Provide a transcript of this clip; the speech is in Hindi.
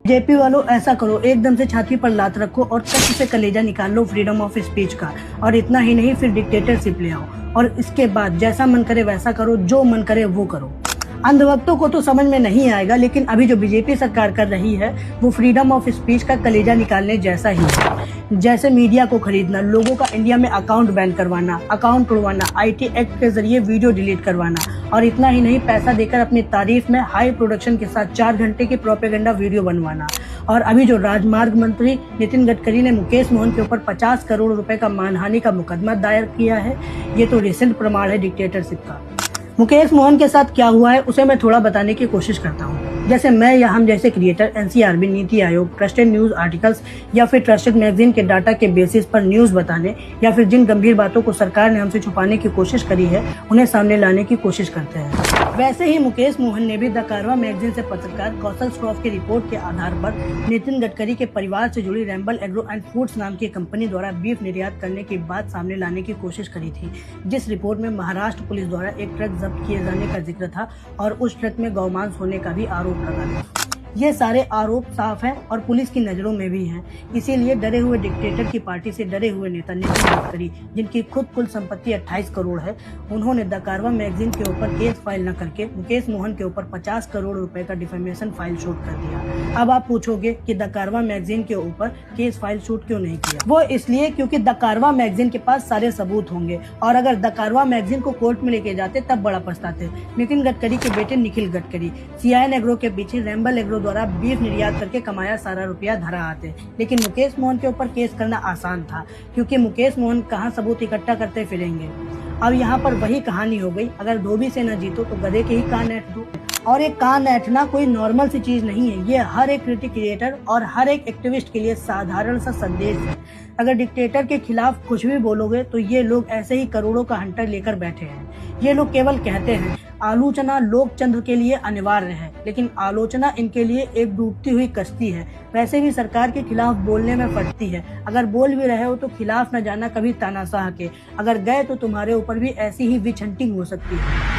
जेपी वालों ऐसा करो, एकदम से छाती पर लात रखो और कच्च से कलेजा निकाल लो फ्रीडम ऑफ स्पीच का। और इतना ही नहीं, फिर डिक्टेटरशिप ले आओ और इसके बाद जैसा मन करे वैसा करो, जो मन करे वो करो। अंधभक्तों को तो समझ में नहीं आएगा, लेकिन अभी जो बीजेपी सरकार कर रही है वो फ्रीडम ऑफ स्पीच का कलेजा निकालने जैसा ही है। जैसे मीडिया को खरीदना, लोगों का इंडिया में अकाउंट बैन करवाना, अकाउंट तोड़वाना, IT एक्ट के जरिए वीडियो डिलीट करवाना, और इतना ही नहीं, पैसा देकर अपनी तारीफ में हाई प्रोडक्शन के साथ 4 घंटे की प्रोपेगेंडा वीडियो बनवाना। और अभी जो राजमार्ग मंत्री नितिन गडकरी ने मुकेश मोहन के ऊपर 50 करोड़ रुपए का मानहानि का मुकदमा दायर किया है, ये तो रिसेंट प्रमाण है डिक्टेटरशिप का। मुकेश मोहन के साथ क्या हुआ है उसे मैं थोड़ा बताने की कोशिश करता हूँ। जैसे मैं या हम जैसे creator NCRB, NITI Aayog, trusted news articles या फिर ट्रस्टेड मैगजीन के डाटा के बेसिस पर न्यूज बताने या फिर जिन गंभीर बातों को सरकार ने हमसे छुपाने की कोशिश करी है उन्हें सामने लाने की कोशिश करते हैं। वैसे ही मुकेश मोहन ने भी द कारवां मैगजीन से पत्रकार कौशल श्रॉफ की रिपोर्ट के आधार पर नितिन गडकरी के परिवार से जुड़ी रैम्बल एग्रो एंड फूड्स नाम की कंपनी द्वारा बीफ निर्यात करने की बात सामने लाने की कोशिश करी थी, जिस रिपोर्ट में महाराष्ट्र पुलिस द्वारा एक ट्रक जब्त किए जाने का जिक्र था और उस ट्रक में गौमांस होने का भी आरोप लगा था। ये सारे आरोप साफ हैं और पुलिस की नजरों में भी हैं। इसीलिए डरे हुए डिक्टेटर की पार्टी से डरे हुए नेता नितिन गडकरी, जिनकी खुद कुल संपत्ति 28 करोड़ है, उन्होंने द कारवां मैगजीन के ऊपर केस फाइल न करके मुकेश मोहन के ऊपर 50 करोड़ रुपए का डिफेमेशन फाइल शूट कर दिया। अब आप पूछोगे कि द कारवां मैगजीन के ऊपर केस फाइल शूट क्यों नहीं किया? वो इसलिए क्योंकि द कारवां मैगजीन के पास सारे सबूत होंगे, और अगर द कारवां मैगजीन को कोर्ट में लेके जाते तब बड़ा पछताते। नितिन गडकरी के बेटे निखिल गडकरी CIN एग्रो के पीछे रैम्बल एग्रो द्वारा बीफ निर्यात करके कमाया सारा रुपया धरा आते। लेकिन मुकेश मोहन के ऊपर केस करना आसान था, क्योंकि मुकेश मोहन कहाँ सबूत इकट्ठा करते फिरेंगे। अब यहाँ पर वही कहानी हो गई, अगर धोबी से न जीतो तो गधे के ही कान ऐंठ दो। और एक कान ऐंठना कोई नॉर्मल सी चीज नहीं है, ये हर एक क्रिएटर और हर एक एक्टिविस्ट के लिए साधारण सा संदेश है। अगर डिक्टेटर के खिलाफ कुछ भी बोलोगे तो ये लोग ऐसे ही करोड़ों का हंटर लेकर बैठे हैं। ये लोग केवल कहते हैं आलोचना लोकतंत्र के लिए अनिवार्य है, लेकिन आलोचना इनके लिए एक डूबती हुई कश्ती है। वैसे भी सरकार के खिलाफ बोलने में फटती है, अगर बोल भी रहे हो तो खिलाफ न जाना कभी तानाशाह के, अगर गए तो तुम्हारे ऊपर भी ऐसी ही विच हंटिंग हो सकती है।